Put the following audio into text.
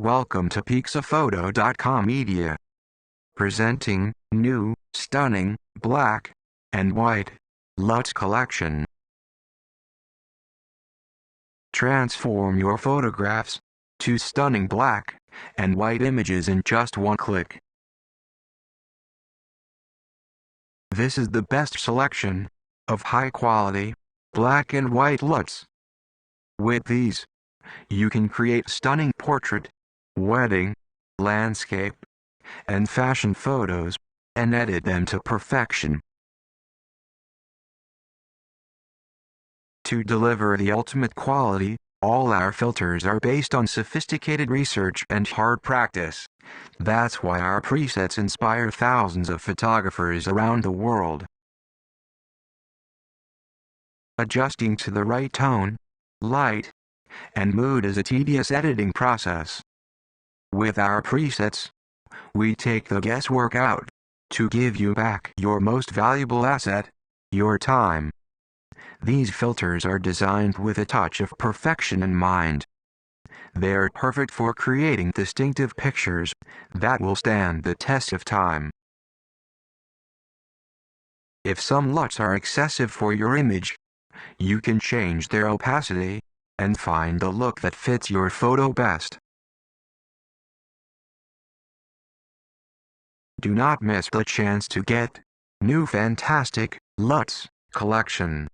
Welcome to PixaFOTO.com Media. Presenting new, stunning, black and white LUTs collection. Transform your photographs to stunning black and white images in just one click. This is the best selection of high-quality black and white LUTs. With these, you can create stunning portrait, wedding, landscape, and fashion photos, and edit them to perfection. To deliver the ultimate quality, all our filters are based on sophisticated research and hard practice. That's why our presets inspire thousands of photographers around the world. Adjusting to the right tone, light, and mood is a tedious editing process. With our presets, we take the guesswork out to give you back your most valuable asset, your time. These filters are designed with a touch of perfection in mind. They're perfect for creating distinctive pictures that will stand the test of time. If some LUTs are excessive for your image, you can change their opacity and find the look that fits your photo best. Do not miss the chance to get new fantastic LUTs collection.